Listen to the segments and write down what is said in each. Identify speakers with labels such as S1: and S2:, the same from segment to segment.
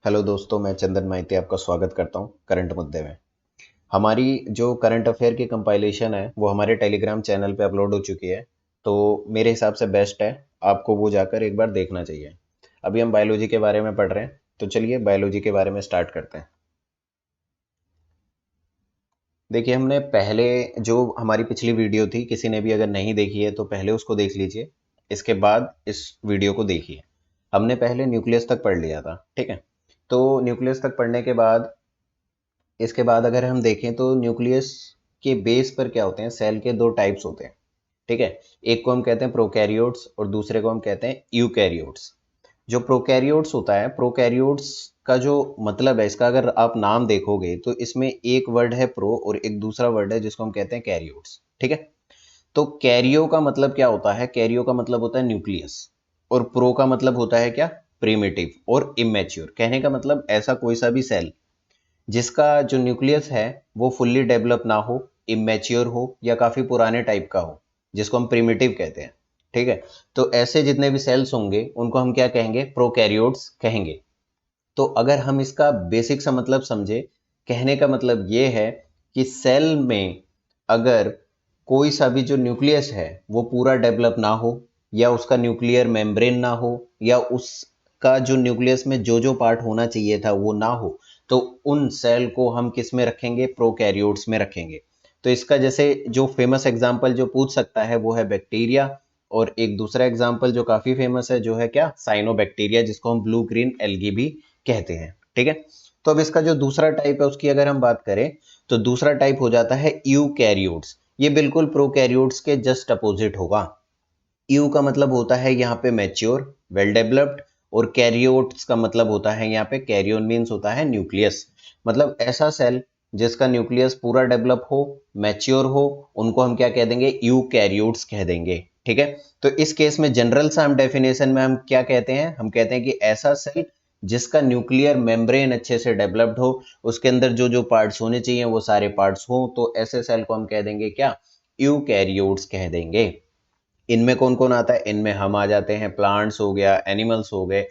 S1: Hello दोस्तों, मैं चंदन माइती आपका स्वागत करता हूं करंट मुद्दे में। हमारी जो करंट अफेयर की कंपाइलेशन है वो हमारे टेलीग्राम चैनल पे अपलोड हो चुकी है। तो मेरे हिसाब से बेस्ट है, आपको वो जाकर एक बार देखना चाहिए। अभी हम बायोलॉजी के बारे में पढ़ रहे हैं, तो चलिए बायोलॉजी के बारे में स्टार्ट करते हैं। देखिए, हमने पहले जो हमारी पिछली वीडियो थी, किसी ने भी अगर नहीं देखी है तो पहले उसको देख लीजिए, इसके बाद इस वीडियो को देखिए। हमने पहले न्यूक्लियस तक पढ़ लिया था, ठीक है। तो न्यूक्लियस तक पढ़ने के बाद इसके बाद अगर हम देखें तो न्यूक्लियस के बेस पर क्या होते हैं, सेल के दो टाइप्स होते हैं, ठीक है। एक को हम कहते हैं प्रोकैरियोट्स और दूसरे को हम कहते हैं यूकैरियोट्स। जो प्रोकैरियोट्स होता है, प्रोकैरियोट्स का जो मतलब है, इसका अगर आप नाम देखोगे तो इसमें एक वर्ड है प्रो और एक दूसरा वर्ड है जिसको हम कहते हैं कैरियोट्स, ठीक है। तो कैरियो का मतलब क्या होता है, कैरियो का मतलब होता है न्यूक्लियस, और प्रो का मतलब होता है क्या, प्रिमिटिव और इमेच्योर। कहने का मतलब ऐसा कोई सा भी सेल जिसका जो न्यूक्लियस है वो फुल्ली डेवलप ना हो, इमेच्योर हो या काफी पुराने टाइप का हो, जिसको हम प्रिमिटिव कहते हैं, ठीक है। तो ऐसे जितने भी सेल्स होंगे उनको हम क्या कहेंगे, प्रोकैरियोट्स कहेंगे। तो अगर हम इसका बेसिक सा मतलब समझे, कहने का मतलब ये है कि सेल में अगर कोई सा भी जो न्यूक्लियस है वो पूरा डेवलप ना हो, या उसका न्यूक्लियर मेम्ब्रेन ना हो, या उसका जो न्यूक्लियस में जो जो पार्ट होना चाहिए था वो ना हो, तो उन सेल को हम किस में रखेंगे, प्रोकैरियोट्स में रखेंगे। तो इसका जैसे जो फेमस एग्जांपल जो पूछ सकता है वो है बैक्टीरिया, और एक दूसरा एग्जांपल जो काफी फेमस है जो है क्या, साइनोबैक्टीरिया, जिसको हम ब्लू ग्रीन एल्गी भी कहते हैं, ठीक है। तो अब इसका जो दूसरा टाइप है उसकी अगर हम बात करें, तो दूसरा टाइप हो जाता है यूकैरियोट्स। ये बिल्कुल प्रोकैरियोट्स के जस्ट अपोजिट होगा। यू का मतलब होता है यहाँ पे मैच्योर, वेल डेवलप्ड, और कैरियोट्स का मतलब होता है यहाँ पे, कैरियोन मीन्स होता है न्यूक्लियस। मतलब ऐसा सेल जिसका न्यूक्लियस पूरा डेवलप हो, मैच्योर हो, उनको हम क्या कह देंगे, यू कैरियोट्स कह देंगे, ठीक है। तो इस केस में जनरल सा हम डेफिनेशन में हम क्या कहते हैं, हम कहते हैं कि ऐसा सेल जिसका न्यूक्लियर मेम्ब्रेन अच्छे से डेवलप्ड हो, उसके अंदर जो जो पार्ट्स होने चाहिए वो सारे पार्ट्स हो, तो ऐसे सेल को हम कह देंगे क्या, यूकैरियोट्स कह देंगे। इनमें कौन कौन आता है, इनमें हम आ जाते हैं, प्लांट्स हो गया, एनिमल्स हो गए।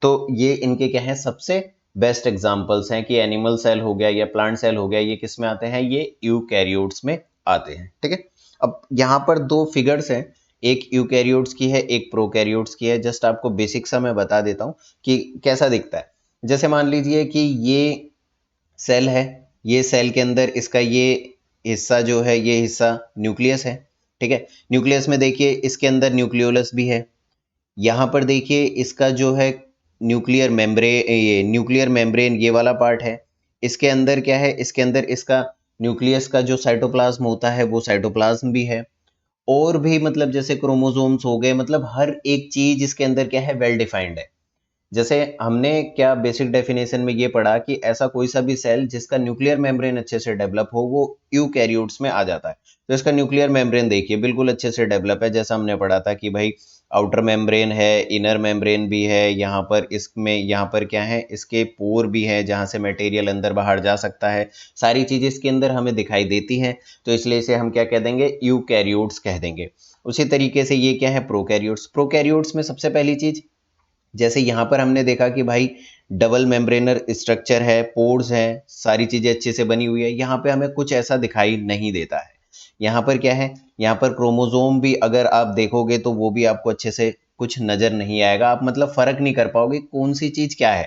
S1: तो ये इनके क्या है, सबसे बेस्ट एग्जांपल्स हैं कि एनिमल सेल हो गया या प्लांट सेल हो गया, ये किस में आते हैं, ये यूकैरियोट्स में आते हैं, ठीक है। अब यहाँ पर दो फिगर्स हैं, एक यूकैरियोट्स की है, एक प्रोकैरियोट्स की है। जस्ट आपको बेसिक सा मैं बता देता हूँ कि कैसा दिखता है। जैसे मान लीजिए कि ये सेल है, ये सेल के अंदर इसका ये हिस्सा जो है, ये हिस्सा न्यूक्लियस है, ठीक है। न्यूक्लियस में देखिए इसके अंदर न्यूक्लियोलस भी है। यहाँ पर देखिए इसका जो है ये न्यूक्लियर मेम्ब्रेन ये वाला पार्ट है। इसके अंदर क्या है, इसके अंदर इसका न्यूक्लियस का जो साइटोप्लाज्म होता है वो साइटोप्लाज्म भी है। और भी मतलब जैसे क्रोमोसोम्स हो गए, मतलब हर एक चीज इसके अंदर क्या है, वेल डिफाइंड है। जैसे हमने क्या बेसिक डेफिनेशन में ये पढ़ा कि ऐसा कोई सा भी सेल जिसका न्यूक्लियर मेम्ब्रेन अच्छे से डेवलप हो वो यूकैरियोट्स में आ जाता है। तो इसका न्यूक्लियर मेम्ब्रेन देखिए बिल्कुल अच्छे से डेवलप है, जैसा हमने पढ़ा था कि भाई आउटर मेम्ब्रेन है, इनर मेम्ब्रेन भी है, यहाँ पर इसमें यहाँ पर क्या है, इसके पोर भी है जहाँ से मटेरियल अंदर बाहर जा सकता है। सारी चीजें इसके अंदर हमें दिखाई देती हैं, तो इसलिए इसे हम क्या कह देंगे, यूकैरियोट्स कह देंगे। उसी तरीके से ये क्या है, प्रोकैरियोट्स। प्रोकैरियोट्स में सबसे पहली चीज, जैसे यहाँ पर हमने देखा कि भाई डबल मेम्ब्रेनर स्ट्रक्चर है, पोर्स हैं, सारी चीजें अच्छे से बनी हुई है, यहाँ पे हमें कुछ ऐसा दिखाई नहीं देता है। यहाँ पर क्या है, यहाँ पर क्रोमोसोम भी अगर आप देखोगे तो वो भी आपको अच्छे से कुछ नजर नहीं आएगा, आप मतलब फर्क नहीं कर पाओगे कौन सी चीज क्या है,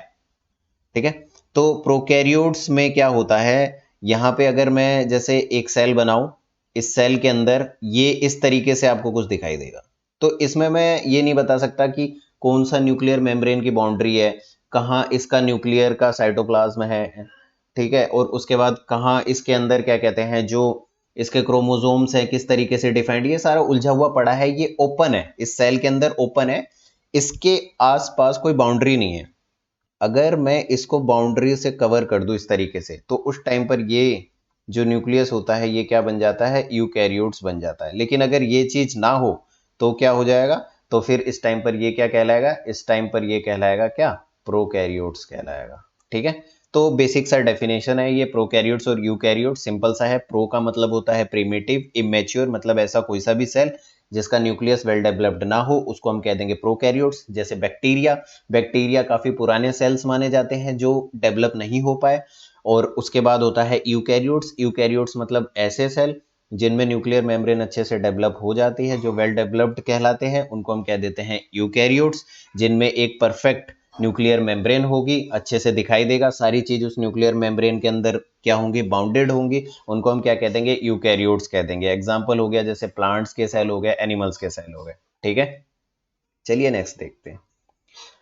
S1: ठीक है। तो प्रोकैरियोट्स में क्या होता है, यहाँ पे अगर मैं जैसे एक सेल बनाऊं, इस सेल के अंदर ये इस तरीके से आपको कुछ दिखाई देगा। तो इसमें मैं ये नहीं बता सकता कि कौन सा न्यूक्लियर मेम्ब्रेन की बाउंड्री है, कहाँ इसका न्यूक्लियर का साइटोप्लाज्म है, ठीक है, और उसके बाद कहाँ इसके अंदर क्या कहते हैं जो इसके क्रोमोसोम्स हैं किस तरीके से डिफाइंड, ये सारा उलझा हुआ पड़ा है, ये ओपन है, इस सेल के अंदर ओपन है, इसके आसपास कोई बाउंड्री नहीं है। अगर मैं इसको बाउंड्री से कवर कर दूं इस तरीके से, तो उस टाइम पर ये जो न्यूक्लियस होता है ये क्या बन जाता है, यूकैरियोट्स बन जाता है। लेकिन अगर ये चीज ना हो तो क्या हो जाएगा, तो फिर इस टाइम पर ये क्या कहलाएगा, इस टाइम पर ये कहलाएगा क्या, प्रोकैरियोट्स कहलाएगा, ठीक है। तो बेसिक सा डेफिनेशन है ये प्रोकैरियोट्स और यूकैरियोट्स, सिंपल सा है। प्रो का मतलब होता है प्रिमिटिव, इमेच्योर मतलब ऐसा कोई सा भी सेल जिसका न्यूक्लियस वेल डेवलप्ड ना हो उसको हम कह देंगे प्रोकैरियोट्स। जैसे बैक्टीरिया, बैक्टीरिया काफी पुराने सेल्स माने जाते हैं जो डेवलप नहीं हो पाए। और उसके बाद होता है यूकैरियोट्स। यूकैरियोट्स मतलब ऐसे सेल जिनमें न्यूक्लियर मेम्ब्रेन अच्छे से डेवलप हो जाती है, जो वेल डेवलप्ड कहलाते हैं, उनको हम कह देते हैं यूकैरियोट्स। जिनमें एक परफेक्ट न्यूक्लियर मेम्ब्रेन होगी, अच्छे से दिखाई देगा, सारी चीज उस न्यूक्लियर मेम्ब्रेन के अंदर क्या होंगी, बाउंडेड होंगी, उनको हम क्या कह देंगे, यूकैरियोट्स कह देंगे। एग्जाम्पल हो गया जैसे प्लांट्स के सेल हो गए, एनिमल्स के सेल हो गए। ठीक है, चलिए नेक्स्ट देखते हैं।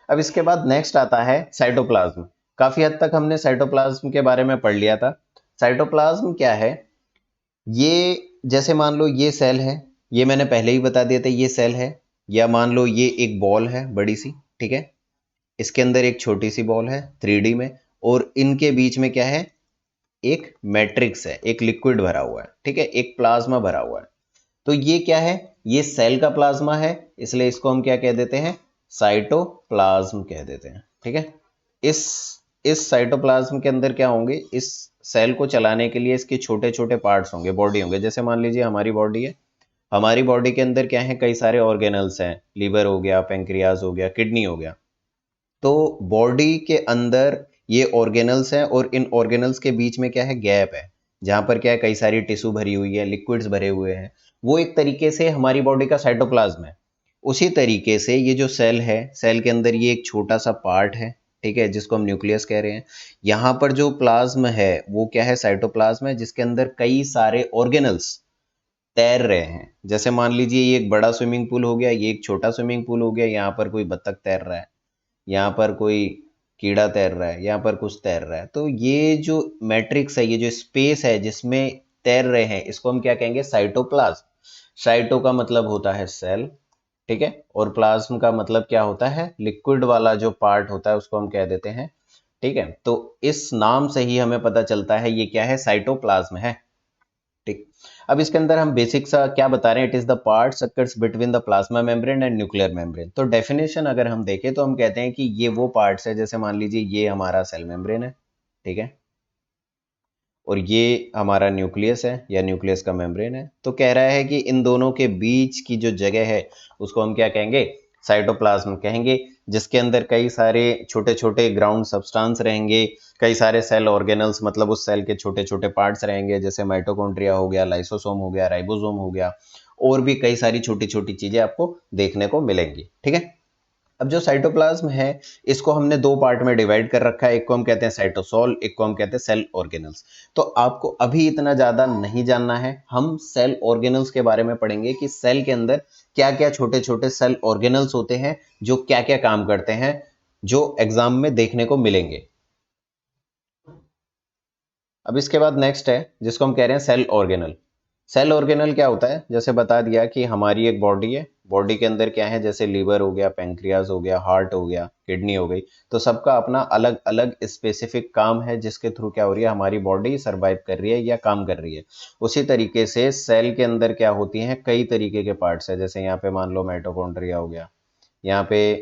S1: अब इसके बाद नेक्स्ट आता है साइटोप्लाज्म। काफी हद तक हमने साइटोप्लाज्म के बारे में पढ़ लिया था। साइटोप्लाज्म क्या है, ये जैसे मान लो ये सेल है, ये मैंने पहले ही बता दिया था ये सेल है, या मान लो ये एक बॉल है बड़ी सी, ठीक है, इसके अंदर एक छोटी सी बॉल है 3D में, और इनके बीच में क्या है, एक मैट्रिक्स है, एक लिक्विड भरा हुआ है, ठीक है, एक प्लाज्मा भरा हुआ है। तो ये क्या है, ये सेल का प्लाज्मा है, इसलिए इसको हम क्या कह देते हैं, साइटोप्लाज्म कह देते हैं। ठीक है, इस इस साइटोप्लाज्म के अंदर क्या होंगे, इस सेल को चलाने के लिए इसके छोटे छोटे पार्ट्स होंगे, बॉडी होंगे। जैसे मान लीजिए हमारी बॉडी है, हमारी बॉडी के अंदर क्या है, कई सारे ऑर्गेनल्स हैं, लीवर हो गया, पेंक्रियाज हो गया, किडनी हो गया। तो बॉडी के अंदर ये ऑर्गेनल्स हैं, और इन ऑर्गेनल्स के बीच में क्या है, गैप है, जहां पर क्या है, कई सारी टिश्यू भरी हुई है, लिक्विड्स भरे हुए हैं। वो एक तरीके से हमारी बॉडी का साइटोप्लाज्म है। उसी तरीके से ये जो सेल है, सेल के अंदर ये एक छोटा सा पार्ट है, ठीक है, जिसको हम न्यूक्लियस कह रहे हैं। यहाँ पर जो प्लाज्म है वो क्या है, साइटोप्लाज्म है, जिसके अंदर कई सारे ऑर्गेनल्स तैर रहे हैं। जैसे मान लीजिए ये एक बड़ा स्विमिंग पूल हो गया, ये एक छोटा स्विमिंग पूल हो गया, यहाँ पर कोई बत्तख तैर रहा है, यहाँ पर कोई कीड़ा तैर रहा है, यहाँ पर कुछ तैर रहा है। तो ये जो मैट्रिक्स है, ये जो स्पेस है जिसमें तैर रहे हैं, इसको हम क्या कहेंगे, साइटोप्लाज्म। साइटो का मतलब होता है सेल, ठीक है, और प्लाज्म का मतलब क्या होता है, लिक्विड वाला जो पार्ट होता है उसको हम कह देते हैं। ठीक है, तो इस नाम से ही हमें पता चलता है ये क्या है, साइटोप्लाज्म है। ठीक, अब इसके अंदर हम बेसिक सा क्या बता रहे हैं, it is the part occurs between the plasma membrane and nuclear membrane. तो डेफिनेशन अगर हम देखें तो हम कहते हैं कि ये वो पार्ट्स है, जैसे मान लीजिए ये हमारा सेल मेम्ब्रेन है, ठीक है, और ये हमारा न्यूक्लियस है या न्यूक्लियस का मेम्ब्रेन है। तो कह रहा है कि इन दोनों के बीच की जो जगह है उसको हम क्या कहेंगे, साइटोप्लाज्म कहेंगे, जिसके अंदर कई सारे छोटे छोटे ग्राउंड सब्सटेंस रहेंगे, कई सारे सेल ऑर्गेनल्स मतलब उस सेल के छोटे छोटे पार्ट्स रहेंगे, जैसे माइटोकॉन्ड्रिया हो गया, लाइसोसोम हो गया, राइबोसोम हो गया, और भी कई सारी छोटी छोटी चीजें आपको देखने को मिलेंगी। ठीक है, अब जो साइटोप्लाज्म है इसको हमने दो पार्ट में डिवाइड कर रखा है, एक को हम कहते हैं साइटोसोल, एक को हम कहते हैं सेल ऑर्गेनल्स। तो आपको अभी इतना ज्यादा नहीं जानना है, हम सेल ऑर्गेनल्स के बारे में पढ़ेंगे कि सेल के अंदर क्या क्या छोटे छोटे सेल ऑर्गेनल्स होते हैं, जो क्या क्या काम करते हैं, जो एग्जाम में देखने को मिलेंगे। अब इसके बाद नेक्स्ट है जिसको हम कह रहे हैं सेल ऑर्गेनल। सेल ऑर्गेनल क्या होता है, जैसे बता दिया कि हमारी एक बॉडी है, बॉडी के अंदर क्या है, जैसे लीवर हो गया, पेंक्रियाज हो गया, हार्ट हो गया, किडनी हो गई। तो सबका अपना अलग अलग स्पेसिफिक काम है, जिसके थ्रू क्या हो रही है, हमारी बॉडी सर्वाइव कर रही है या काम कर रही है। उसी तरीके से सेल के अंदर क्या होती हैं, कई तरीके के पार्ट्स है, जैसे यहाँ पे मान लो माइटोकॉन्ड्रिया हो गया, यहाँ पे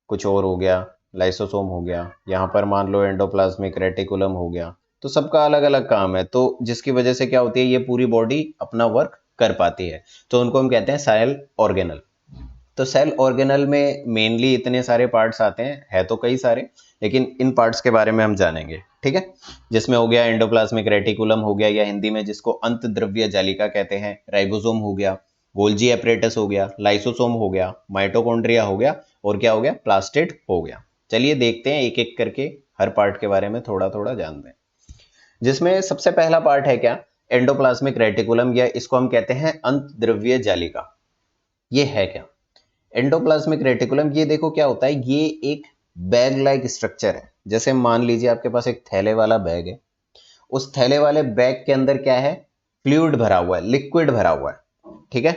S1: कुछ और हो गया, लाइसोसोम हो गया, यहाँ पर मान लो एंडोप्लाज्मिक रेटिकुलम हो गया। तो सबका अलग अलग काम है, तो जिसकी वजह से क्या होती है, ये पूरी बॉडी अपना वर्क कर पाती है। तो उनको हम कहते हैं सेल ऑर्गेनल। तो सेल ऑर्गेनल में मेनली इतने सारे पार्ट्स आते हैं, है तो कई सारे, लेकिन इन पार्ट्स के बारे में हम जानेंगे। ठीक है, जिसमें हो गया एंडोप्लाज्मिक रेटिकुलम हो गया, या हिंदी में जिसको अंत द्रव्य जालिका कहते हैं, राइबोसोम हो गया, गोल्जी एपरेटस हो गया, लाइसोसोम हो गया, माइटोकॉन्ड्रिया हो गया, और क्या हो गया, प्लास्टिड हो गया। चलिए देखते हैं एक एक करके, हर पार्ट के बारे में थोड़ा थोड़ा जानते हैं। जिसमें सबसे पहला पार्ट है क्या, एंडोप्लाज्मिक रेटिकुलम, या इसको हम कहते हैं अंत द्रव्य जालिका। ये है क्या एंडोप्लाज्मिक रेटिकुलम, ये देखो क्या होता है, ये एक बैग लाइक स्ट्रक्चर है। जैसे मान लीजिए आपके पास एक थैले वाला बैग है, उस थैले वाले बैग के अंदर क्या है, फ्लूइड भरा हुआ है, लिक्विड भरा हुआ है, ठीक है,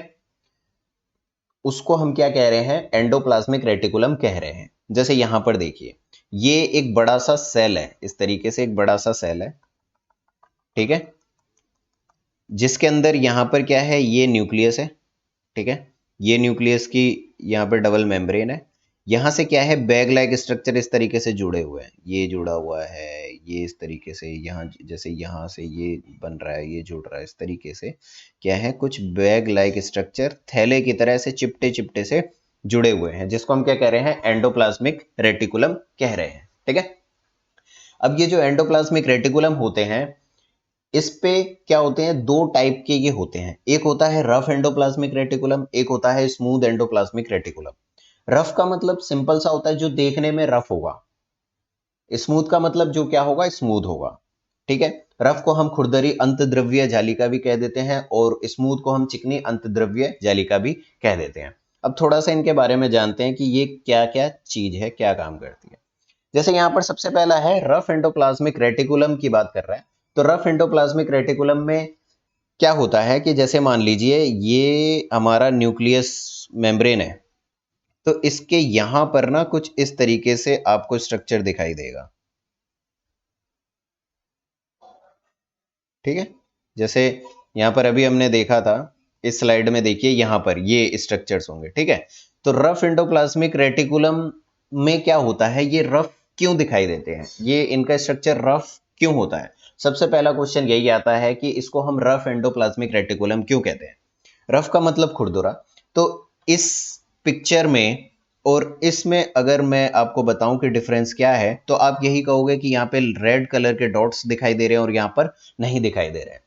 S1: उसको हम क्या कह रहे हैं, एंडोप्लाज्मिक रेटिकुलम कह रहे हैं। जैसे यहां पर देखिए, ये एक बड़ा सा सेल है, इस तरीके से एक बड़ा सा सेल है, ठीक है, जिसके अंदर यहां पर क्या है, ये न्यूक्लियस है, ठीक है, ये न्यूक्लियस की यहाँ पर डबल मेम्ब्रेन है। यहां से क्या है, बैग लाइक स्ट्रक्चर इस तरीके से जुड़े हुए हैं, ये जुड़ा हुआ है, ये इस तरीके से यहाँ, जैसे यहाँ से ये बन रहा है, ये जुड़ रहा है, इस तरीके से क्या है, कुछ बैग लाइक स्ट्रक्चर थैले की तरह से चिपटे चिपटे से जुड़े हुए हैं, जिसको हम क्या कह रहे हैं, एंडोप्लाज्मिक रेटिकुलम कह रहे हैं। ठीक है। अब ये जो एंडोप्लाज्मिक रेटिकुलम होते हैं, इस पे क्या होते हैं, दो टाइप के ये होते हैं। एक होता है रफ एंडोप्लाज्मिक रेटिकुलम, एक होता है स्मूथ एंडोप्लाज्मिक रेटिकुलम। रफ का मतलब सिंपल सा होता है, जो देखने में रफ होगा। स्मूथ का मतलब जो क्या होगा, स्मूथ होगा। ठीक है। रफ को हम खुरदरी अंतद्रव्य जालिका भी कह देते हैं, और स्मूथ को हम चिकनी अंतद्रव्य जालिका भी कह देते हैं। अब थोड़ा सा इनके बारे में जानते हैं कि ये क्या क्या चीज है, क्या काम करती है। जैसे यहाँ पर सबसे पहला है रफ एंडोप्लाज्मिक रेटिकुलम की बात कर रहा है। तो रफ एंडोप्लाज्मिक रेटिकुलम में क्या होता है कि जैसे मान लीजिए ये हमारा न्यूक्लियस मेम्ब्रेन है, तो इसके यहां पर ना कुछ इस तरीके से आपको स्ट्रक्चर दिखाई देगा। ठीक है। जैसे यहाँ पर अभी हमने देखा था, इस स्लाइड में देखिए यहाँ पर ये स्ट्रक्चर्स होंगे। ठीक है। तो रफ एंडोप्लाज्मिक रेटिकुलम में क्या होता है, ये रफ क्यों दिखाई देते हैं, ये इनका स्ट्रक्चर रफ क्यों होता है। सबसे पहला क्वेश्चन यही आता है कि इसको हम रफ एंडोप्लाज्मिक रेटिकुलम क्यों कहते हैं। रफ का मतलब खुरदुरा। तो इस पिक्चर में और इसमें अगर मैं आपको बताऊं कि डिफरेंस क्या है, तो आप यही कहोगे कि यहाँ पे रेड कलर के डॉट्स दिखाई दे रहे हैं और यहाँ पर नहीं दिखाई दे रहे हैं।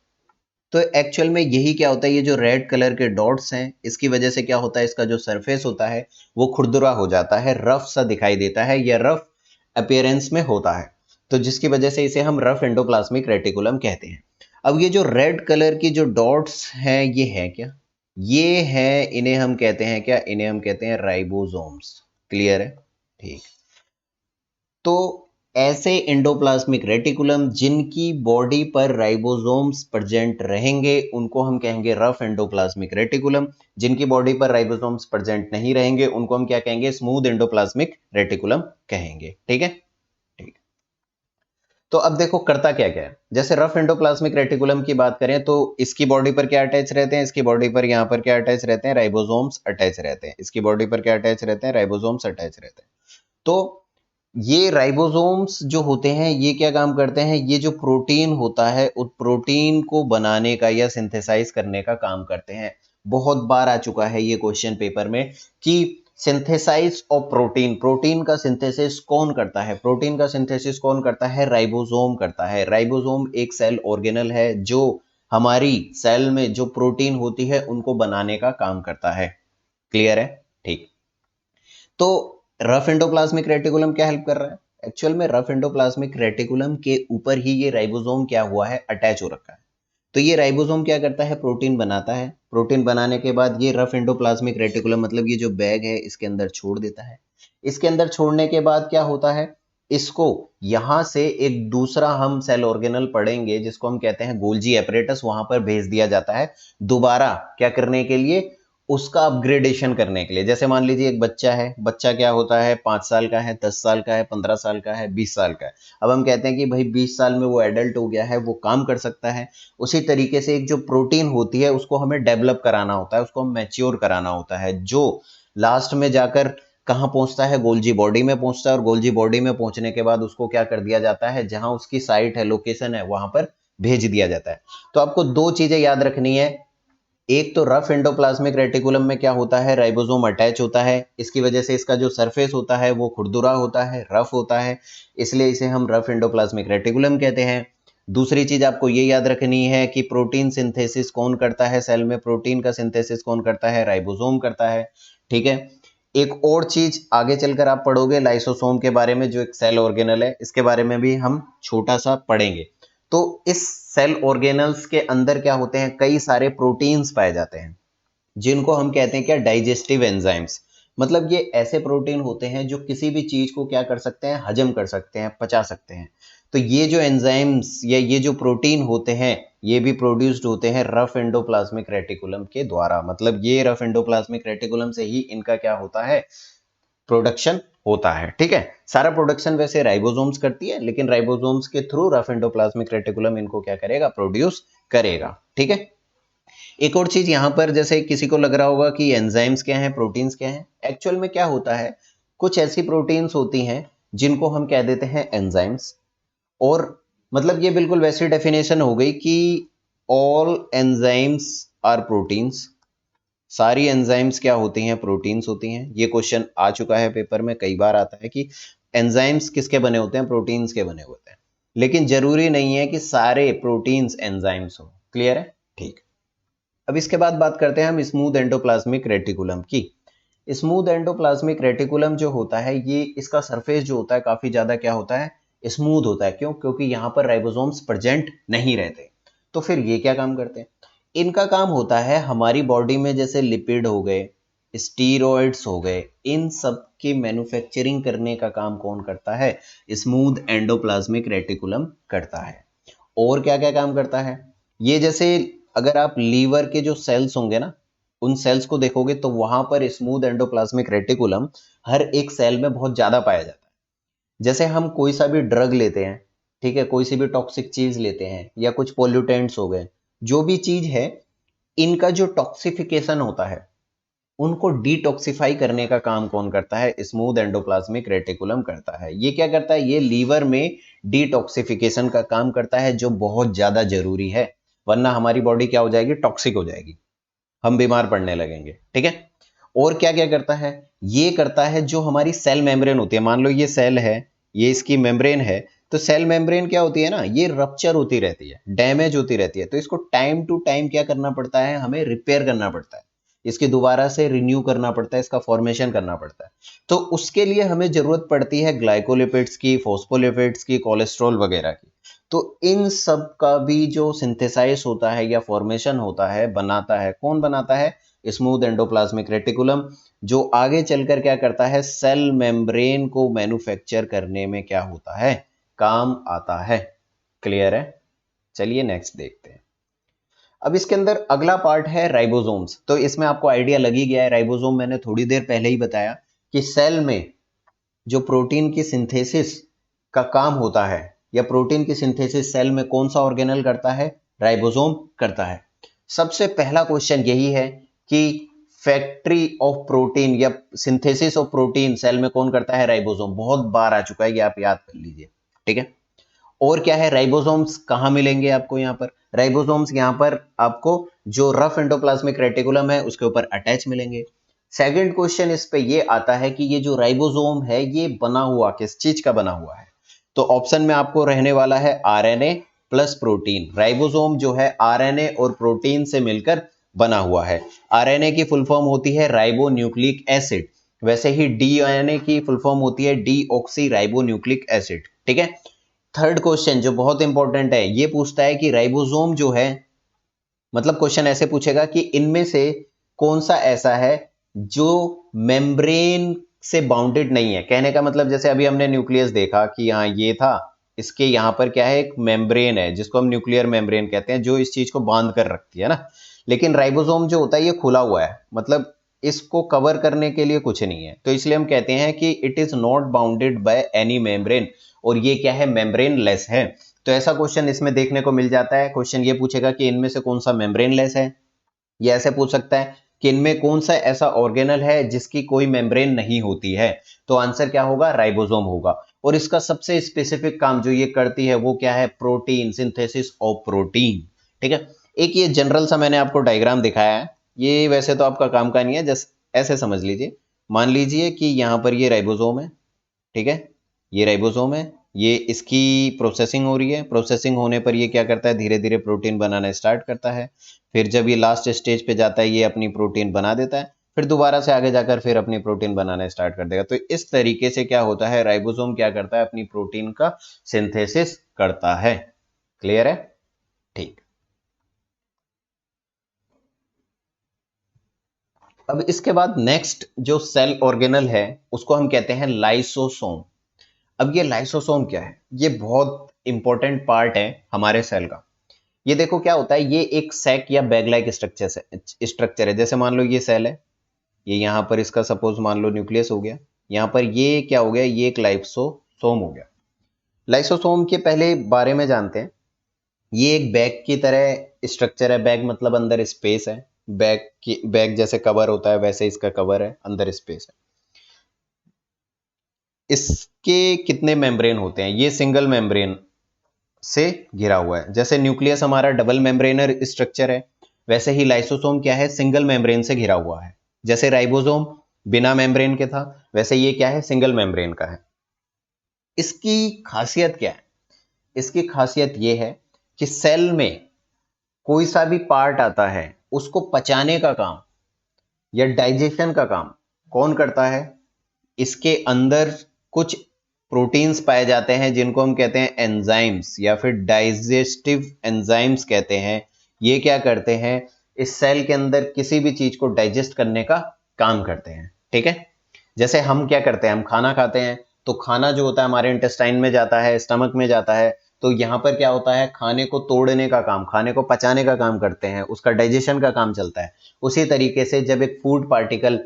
S1: तो एक्चुअल में यही क्या होता है, ये जो रेड कलर के डॉट्स हैं, इसकी वजह से क्या होता है, इसका जो सरफेस होता है वो खुरदुरा हो जाता है, रफ सा दिखाई देता है, या रफ अपीयरेंस में होता है। तो जिसकी वजह से इसे हम रफ एंडोप्लाज्मिक रेटिकुलम कहते हैं। अब ये जो रेड कलर की जो डॉट्स हैं, ये है क्या, ये है, इन्हें हम कहते हैं क्या, इन्हें हम कहते हैं राइबोसोम्स। क्लियर है। ठीक। तो ऐसे एंडोप्लाज्मिक रेटिकुलम जिनकी बॉडी पर राइबोसोम्स प्रेजेंट रहेंगे, उनको हम कहेंगे रफ एंडोप्लाज्मिक रेटिकुलम। जिनकी बॉडी पर राइबोसोम्स प्रेजेंट नहीं रहेंगे, उनको हम क्या कहेंगे, स्मूथ एंडोप्लाज्मिक रेटिकुलम कहेंगे। ठीक है। ठीक। तो अब देखो करता क्या क्या है। जैसे रफ एंडोप्लाज्मिक रेटिकुलम की बात करें, तो इसकी बॉडी पर क्या अटैच रहते हैं, इसकी बॉडी पर यहाँ पर क्या अटैच रहते हैं, राइबोसोम्स अटैच रहते हैं। इसकी बॉडी पर क्या अटैच रहते हैं, राइबोसोम्स अटैच रहते हैं। तो ये राइबोसोम्स जो होते हैं, ये क्या काम करते हैं, ये जो प्रोटीन होता है उस प्रोटीन को बनाने का या सिंथेसाइज करने का काम करते हैं। बहुत बार आ चुका है ये क्वेश्चन पेपर में कि सिंथेसाइज ऑफ प्रोटीन, प्रोटीन का सिंथेसिस कौन करता है, प्रोटीन का सिंथेसिस कौन करता है, राइबोसोम करता है। राइबोसोम एक सेल ऑर्गेनल है जो हमारी सेल में जो प्रोटीन होती है उनको बनाने का काम करता है। क्लियर है। ठीक। तो रफ एंडोप्लाज्मिक रेटिकुलम क्या हेल्प कर रहा है, एक्चुअल में रफ एंडोप्लाज्मिक रेटिकुलम के ऊपर ही ये राइबोसोम क्या हुआ है, अटैच हो रखा है। तो ये राइबोसोम क्या करता है, प्रोटीन बनाता है। प्रोटीन बनाने के बाद ये रफ एंडोप्लाज्मिक रेटिकुलम मतलब ये जो बैग है इसके अंदर छोड़ देता है। इसके अंदर छोड़ने के बाद क्या होता है, इसको यहां से एक दूसरा हम सेल ऑर्गेनल पढ़ेंगे जिसको हम कहते हैं गोल्जी एपरेटस, वहां पर भेज दिया जाता है दोबारा क्या करने के लिए, उसका अपग्रेडेशन करने के लिए। जैसे मान लीजिए एक बच्चा है, बच्चा क्या होता है, 5 साल का है, 10 साल का है, 15 साल का है, 20 साल का है। अब हम कहते हैं कि भाई 20 साल में वो एडल्ट हो गया है, वो काम कर सकता है। उसी तरीके से एक जो प्रोटीन होती है उसको हमें डेवलप कराना होता है, उसको हम मैच्योर कराना होता है, जो लास्ट में जाकर कहाँ पहुंचता है, गोल्जी बॉडी में पहुंचता है। और गोल्जी बॉडी में पहुंचने के बाद उसको क्या कर दिया जाता है, जहां उसकी साइट है, लोकेशन है, वहां पर भेज दिया जाता है। तो आपको दो चीजें याद रखनी है। एक तो रफ एंडोप्लाज्मिक रेटिकुलम में क्या होता है, राइबोसोम अटैच होता है, इसकी वजह से इसका जो सरफेस होता है वो खुरदुरा होता है, रफ होता है, इसलिए इसे हम रफ एंडोप्लाज्मिक रेटिकुलम कहते हैं। दूसरी चीज आपको ये याद रखनी है कि प्रोटीन सिंथेसिस कौन करता है सेल में, प्रोटीन का सिंथेसिस कौन करता है, राइबोसोम करता है। ठीक है। एक और चीज आगे चलकर आप पढ़ोगे लाइसोसोम के बारे में, जो एक सेल ऑर्गेनल है, इसके बारे में भी हम छोटा सा पढ़ेंगे। तो इस सेल ऑर्गेनल्स के अंदर क्या होते हैं, कई सारे प्रोटीन्स पाए जाते हैं जिनको हम कहते हैं क्या, डाइजेस्टिव एंजाइम्स। मतलब ये ऐसे प्रोटीन होते हैं जो किसी भी चीज को क्या कर सकते हैं, हजम कर सकते हैं, पचा सकते हैं। तो ये जो एंजाइम्स या ये जो प्रोटीन होते हैं, ये भी प्रोड्यूस्ड होते हैं रफ एंडोप्लाज्मिक रेटिकुलम के द्वारा। मतलब ये रफ एंडोप्लाज्मिक रेटिकुलम से ही इनका क्या होता है, प्रोडक्शन होता है। ठीक है। सारा प्रोडक्शन वैसे राइबोसोम्स करती है, लेकिन राइबोसोम्स के थ्रू रफ एंडोप्लाज्मिक रेटिकुलम इनको क्या करेगा, प्रोड्यूस करेगा। ठीक है। एक और चीज यहां पर, जैसे किसी को लग रहा होगा कि एंजाइम्स क्या हैं, प्रोटीन्स क्या हैं, एक्चुअल में क्या होता है, कुछ ऐसी प्रोटीन्स होती हैं जिनको हम कह देते हैं एंजाइम्स, और मतलब ये बिल्कुल वैसी डेफिनेशन हो गई कि ऑल एंजाइम्स आर प्रोटीन्स, सारी एंजाइम्स क्या होती हैं, प्रोटीन्स होती हैं। ये क्वेश्चन आ चुका है पेपर में, कई बार आता है कि एंजाइम्स किसके बने होते हैं, प्रोटीन्स के बने होते हैं। लेकिन जरूरी नहीं है कि सारे प्रोटीन्स एंजाइम्स हो। क्लियर है? ठीक। अब इसके बाद बात करते हैं हम स्मूथ एंडोप्लाज्मिक रेटिकुलम की। स्मूथ एंडोप्लाज्मिक रेटिकुलम जो होता है, ये इसका सरफेस जो होता है काफी ज्यादा क्या होता है, स्मूथ होता है। क्यों? क्योंकि यहाँ पर राइबोसोम्स प्रेजेंट नहीं रहते। तो फिर ये क्या काम करते हैं? इनका काम होता है हमारी बॉडी में जैसे लिपिड हो गए, स्टीरॉइड्स हो गए, इन सब की मैन्युफैक्चरिंग करने का काम कौन करता है? स्मूथ एंडोप्लाज्मिक रेटिकुलम करता है। और क्या क्या काम करता है ये? जैसे अगर आप लीवर के जो सेल्स होंगे ना, उन सेल्स को देखोगे तो वहां पर स्मूथ एंडोप्लाज्मिक रेटिकुलम हर एक सेल में बहुत ज्यादा पाया जाता है। जैसे हम कोई सा भी ड्रग लेते हैं, ठीक है, कोई सी भी टॉक्सिक चीज लेते हैं या कुछ पोल्यूटेंट्स हो गए, जो भी चीज है, इनका जो टॉक्सिफिकेशन होता है, उनको डिटॉक्सिफाई करने का काम कौन करता है? स्मूथ एंडोप्लाज्मिक रेटिकुलम करता है। ये क्या करता है? ये लीवर में डिटॉक्सिफिकेशन का काम करता है, जो बहुत ज्यादा जरूरी है, वरना हमारी बॉडी क्या हो जाएगी? टॉक्सिक हो जाएगी, हम बीमार पड़ने लगेंगे। ठीक है। और क्या क्या करता है? ये करता है जो हमारी सेल मेम्ब्रेन होती है, मान लो ये सेल है, ये इसकी मेम्ब्रेन है, तो सेल मेम्ब्रेन क्या होती है ना, ये रप्चर होती रहती है, डैमेज होती रहती है, तो इसको टाइम टू टाइम क्या करना पड़ता है? हमें रिपेयर करना पड़ता है, इसकी दोबारा से रिन्यू करना पड़ता है, इसका फॉर्मेशन करना पड़ता है। तो उसके लिए हमें जरूरत पड़ती है ग्लाइकोलिपिड्स की, फॉस्फोलिपिड्स की, कोलेस्ट्रॉल वगैरह की। तो इन सब का भी जो सिंथेसाइज होता है या फॉर्मेशन होता है, बनाता है कौन? बनाता है स्मूथ एंडोप्लाज्मिक रेटिकुलम, जो आगे चलकर क्या करता है? सेल मेम्ब्रेन को मैन्युफैक्चर करने में क्या होता है? काम आता है। क्लियर है? चलिए नेक्स्ट देखते हैं। अब इसके अंदर अगला पार्ट है राइबोसोम्स। तो इसमें आपको आइडिया लग ही गया है, राइबोसोम मैंने थोड़ी देर पहले ही बताया कि सेल में जो प्रोटीन की सिंथेसिस का काम होता है, या प्रोटीन की सिंथेसिस सेल में कौन सा ऑर्गेनल करता है? राइबोसोम करता है। सबसे पहला क्वेश्चन यही है कि फैक्ट्री ऑफ प्रोटीन या सिंथेसिस ऑफ प्रोटीन सेल में कौन करता है? राइबोसोम। बहुत बार आ चुका है, ये आप याद कर लीजिए। ठीक है। और क्या है? राइबोसोम्स कहाँ मिलेंगे आपको? यहाँ पर राइबोसोम्स, यहाँ पर आपको जो रफ एंडोप्लाज्मिक रेटिकुलम है उसके ऊपर अटैच मिलेंगे। सेकंड क्वेश्चन इस पे ये आता है कि ये जो राइबोसोम है, ये बना हुआ किस चीज का बना हुआ है? तो ऑप्शन में आपको रहने वाला है आरएनए प्लस प्रोटीन। राइबोसोम जो है आरएनए और प्रोटीन से मिलकर बना हुआ है। आरएनए की फुल फॉर्म होती है राइबो न्यूक्लिक एसिड, वैसे ही डीएनए की फुल फॉर्म होती है डीऑक्सी राइबो न्यूक्लिक एसिड। ठीक है। थर्ड क्वेश्चन जो बहुत इंपॉर्टेंट है, ये पूछता है कि राइबोसोम जो है, मतलब क्वेश्चन ऐसे पूछेगा कि इनमें से कौन सा ऐसा है जो मेम्ब्रेन से बाउंडेड नहीं है। कहने का मतलब जैसे अभी हमने न्यूक्लियस देखा कि यहाँ ये था, इसके यहाँ पर क्या है? एक मेम्ब्रेन है जिसको हम न्यूक्लियर मेम्ब्रेन कहते हैं, जो इस चीज को बांध कर रखती है ना। लेकिन राइबोसोम जो होता है ये खुला हुआ है, मतलब इसको कवर करने के लिए कुछ नहीं है, तो इसलिए हम कहते हैं कि it is not bounded by any membrane, और ये क्या है? मेम्ब्रेन लेस है। तो ऐसा क्वेश्चन इसमें देखने को मिल जाता है। क्वेश्चन ये पूछेगा कि इनमें से कौन सा मेम्ब्रेन लेस है, या ऐसे पूछ सकता है कि इनमें कौन सा ऐसा ऑर्गेनल है जिसकी कोई मेम्ब्रेन नहीं होती है। तो आंसर क्या होगा? राइबोसोम होगा। और इसका सबसे स्पेसिफिक काम जो ये करती है वो क्या है? Protein synthesis of protein. ठीक है। एक ये जनरल सा मैंने आपको डायग्राम दिखाया है, ये वैसे तो आपका काम का नहीं है, जस्ट ऐसे समझ लीजिए। मान लीजिए कि यहाँ पर ये राइबोसोम है, ठीक है, ये राइबोसोम है, ये इसकी प्रोसेसिंग हो रही है। प्रोसेसिंग होने पर ये क्या करता है? धीरे धीरे प्रोटीन बनाना स्टार्ट करता है। फिर जब ये लास्ट स्टेज पे जाता है, ये अपनी प्रोटीन बना देता है, फिर दोबारा से आगे जाकर फिर अपनी प्रोटीन बनाना स्टार्ट कर देगा। तो इस तरीके से क्या होता है? राइबोसोम क्या करता है? अपनी प्रोटीन का सिंथेसिस करता है। क्लियर है? ठीक। अब इसके बाद नेक्स्ट जो सेल ऑर्गेनल है उसको हम कहते हैं लाइसोसोम। अब ये लाइसोसोम क्या है? ये बहुत इंपॉर्टेंट पार्ट है हमारे सेल का। ये देखो क्या होता है, ये एक सैक या बैग लाइक स्ट्रक्चर है। जैसे मान लो ये सेल है, ये यहाँ पर इसका सपोज मान लो न्यूक्लियस हो गया, यहाँ पर ये क्या हो गया? ये एक लाइसोसोम हो गया। लाइसोसोम के पहले बारे में जानते हैं। ये एक बैग की तरह स्ट्रक्चर है। बैग मतलब अंदर स्पेस है, बैग जैसे कवर होता है वैसे इसका कवर है, अंदर स्पेस है। इसके कितने मेम्ब्रेन होते हैं? ये सिंगल मेम्ब्रेन से घिरा हुआ है। जैसे न्यूक्लियस हमारा डबल मेम्ब्रेनर स्ट्रक्चर है, वैसे ही लाइसोसोम क्या है, सिंगल मेम्ब्रेन से घिरा हुआ है। जैसे राइबोसोम बिना मेम्ब्रेन के था, वैसे ये क्या है, सिंगल मेम्ब्रेन का है। इसकी खासियत क्या है? इसकी खासियत ये है कि सेल में कोई सा भी पार्ट आता है उसको पचाने का काम या डाइजेशन का काम कौन करता है? इसके अंदर कुछ प्रोटीन्स पाए जाते हैं जिनको हम कहते हैं एंजाइम्स या फिर डाइजेस्टिव एंजाइम्स कहते हैं। ये क्या करते हैं? इस सेल के अंदर किसी भी चीज को डाइजेस्ट करने का काम करते हैं। ठीक है, जैसे हम क्या करते हैं, हम खाना खाते हैं तो खाना जो होता है हमारे इंटेस्टाइन में जाता है, स्टमक में जाता है। तो यहाँ पर क्या होता है, खाने को तोड़ने का काम, खाने को पचाने का काम करते हैं, उसका डाइजेशन का काम चलता है। उसी तरीके से जब एक फूड पार्टिकल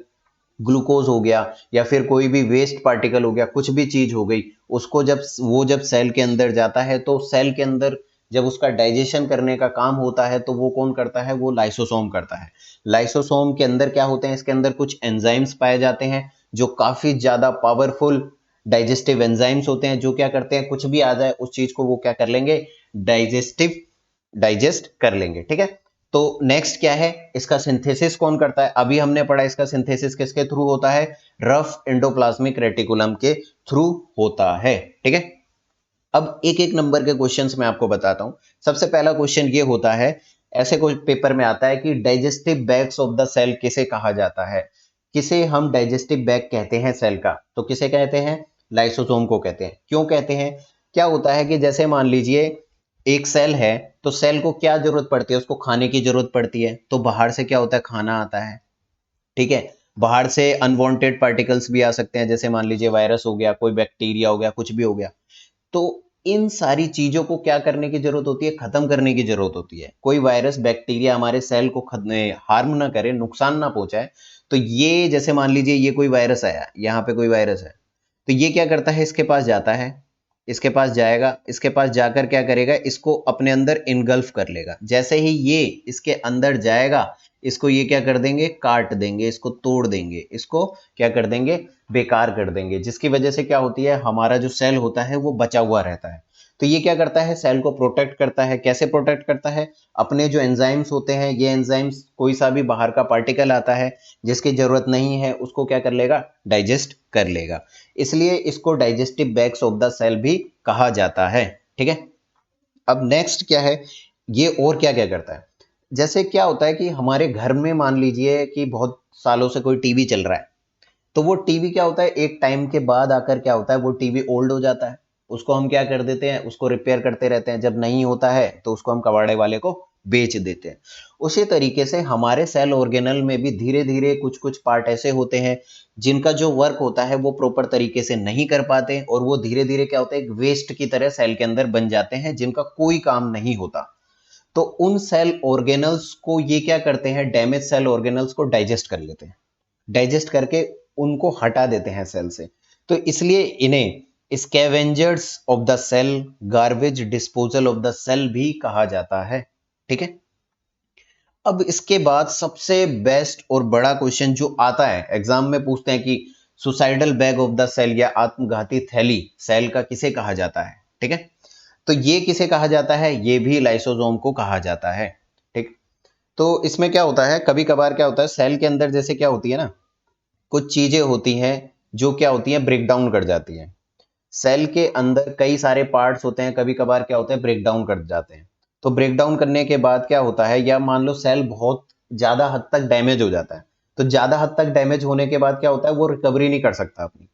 S1: ग्लूकोज हो गया या फिर कोई भी वेस्ट पार्टिकल हो गया, कुछ भी चीज हो गई, उसको जब सेल के अंदर जाता है तो सेल के अंदर जब उसका डाइजेशन करने का काम होता है तो वो कौन करता है? वो लाइसोसोम करता है। लाइसोसोम के अंदर क्या होते हैं? इसके अंदर कुछ एंजाइम्स पाए जाते हैं जो काफी ज्यादा पावरफुल डाइजेस्टिव एंजाइम्स होते हैं, जो क्या करते हैं, कुछ भी आ जाए उस चीज को वो क्या कर लेंगे? डाइजेस्ट कर लेंगे। ठीक है, तो नेक्स्ट क्या है, इसका सिंथेसिस कौन करता है? अभी हमने पढ़ा इसका सिंथेसिस किसके थ्रू होता है? रफ एंडोप्लाज्मिक रेटिकुलम के थ्रू होता है। ठीक है, अब एक एक नंबर के क्वेश्चंस मैं आपको बताता हूं। सबसे पहला क्वेश्चन ये होता है, ऐसे कोई पेपर में आता है कि digestive bags of the cell किसे कहा जाता है? किसे हम डाइजेस्टिव बैग कहते हैं सेल का? तो किसे कहते हैं? लाइसोसोम को कहते हैं। क्यों कहते हैं? क्या होता है कि जैसे मान लीजिए एक सेल है, तो सेल को क्या जरूरत पड़ती है? उसको खाने की जरूरत पड़ती है। तो बाहर से क्या होता है? खाना आता है। ठीक है, बाहर से अनवांटेड पार्टिकल्स भी आ सकते हैं, जैसे मान लीजिए वायरस हो गया, कोई बैक्टीरिया हो गया, कुछ भी हो गया। तो इन सारी चीजों को क्या करने की जरूरत होती है? खत्म करने की जरूरत होती है। कोई वायरस बैक्टीरिया हमारे सेल को हार्म ना करे, नुकसान ना पहुंचाए। तो ये जैसे मान लीजिए ये कोई वायरस आया, यहाँ पे कोई वायरस है, तो ये क्या करता है? इसके पास जाता है, इसके पास जाएगा, इसके पास जाकर क्या करेगा? इसको अपने अंदर इनगल्फ कर लेगा। जैसे ही ये इसके अंदर जाएगा, इसको ये क्या कर देंगे? काट देंगे, इसको तोड़ देंगे, इसको क्या कर देंगे? बेकार कर देंगे। जिसकी वजह से क्या होती है, हमारा जो सेल होता है वो बचा हुआ रहता है। तो ये क्या करता है? सेल को प्रोटेक्ट करता है। कैसे प्रोटेक्ट करता है? अपने जो एंजाइम्स होते हैं, ये एंजाइम्स कोई सा भी बाहर का पार्टिकल आता है जिसकी जरूरत नहीं है, उसको क्या कर लेगा? डाइजेस्ट कर लेगा। इसलिए इसको digestive bags of the cell भी कहा जाता है। ठीक है, अब नेक्स्ट क्या है, ये और क्या क्या करता है? जैसे क्या होता है कि हमारे घर में मान लीजिए कि बहुत सालों से कोई टीवी चल रहा है, तो वो टीवी क्या होता है, एक टाइम के बाद आकर क्या होता है, वो टीवी ओल्ड हो जाता है। उसको हम क्या कर देते हैं? उसको रिपेयर करते रहते हैं। जब नहीं होता है तो उसको हम कबाड़े वाले को बेच देते हैं। उसी तरीके से हमारे सेल ऑर्गेनल में भी धीरे धीरे कुछ कुछ पार्ट ऐसे होते हैं जिनका जो वर्क होता है वो प्रॉपर तरीके से नहीं कर पाते, और वो धीरे धीरे क्या होता है, एक वेस्ट की तरह सेल के अंदर बन जाते हैं जिनका कोई काम नहीं होता। तो उन सेल ऑर्गेनल्स को ये क्या करते हैं? डैमेज सेल ऑर्गेनल्स को डाइजेस्ट कर लेते हैं। डाइजेस्ट करके उनको हटा देते हैं सेल से। तो इसलिए इन्हें scavengers of the cell, garbage disposal of the cell भी कहा जाता है। ठीक है, अब इसके बाद सबसे बेस्ट और बड़ा क्वेश्चन जो आता है एग्जाम में, पूछते हैं कि suicidal bag of the cell या आत्मघाती थैली सेल का किसे कहा जाता है? ठीक है, तो ये किसे कहा जाता है? ये भी लाइसोसोम को कहा जाता है। ठीक, तो इसमें क्या होता है, कभी कभार क्या होता है सेल के अंदर, जैसे क्या होती है ना, कुछ चीजें होती हैं जो क्या होती हैं, ब्रेक डाउन कर जाती हैं। सेल के अंदर कई सारे पार्ट्स होते हैं, कभी कभार क्या होता है, ब्रेक डाउन कर जाते हैं। तो ब्रेक डाउन करने के बाद क्या होता है, या मान लो सेल बहुत ज्यादा हद तक डैमेज हो जाता है, तो ज्यादा हद तक डैमेज होने के बाद क्या होता है, वो रिकवरी नहीं कर सकता अपनी।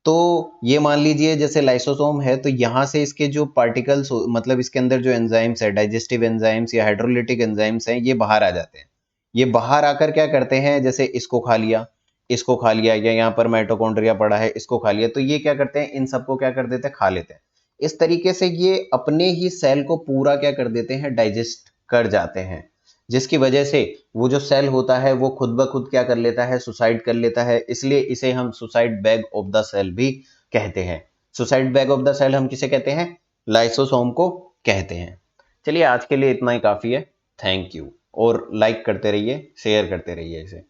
S1: तो ये मान लीजिए जैसे लाइसोसोम है, तो यहाँ से इसके जो पार्टिकल्स, मतलब इसके अंदर जो एंजाइम्स है, डाइजेस्टिव एंजाइम्स या हाइड्रोलिटिक एंजाइम्स हैं, ये बाहर आ जाते हैं। ये बाहर आकर क्या करते हैं, जैसे इसको खा लिया, इसको खा लिया, या यहाँ पर माइटोकॉन्ड्रिया पड़ा है, इसको खा लिया, तो ये क्या करते हैं, इन सबको क्या कर देते हैं, खा लेते हैं। इस तरीके से ये अपने ही सेल को पूरा क्या कर देते हैं, डाइजेस्ट कर जाते हैं। जिसकी वजह से वो जो सेल होता है वो खुद ब खुद क्या कर लेता है, सुसाइड कर लेता है। इसलिए इसे हम suicide bag of the cell भी कहते हैं। Suicide bag of the cell हम किसे कहते हैं? लाइसोसोम को कहते हैं। चलिए आज के लिए इतना ही काफी है। थैंक यू, और लाइक करते रहिए, शेयर करते रहिए इसे।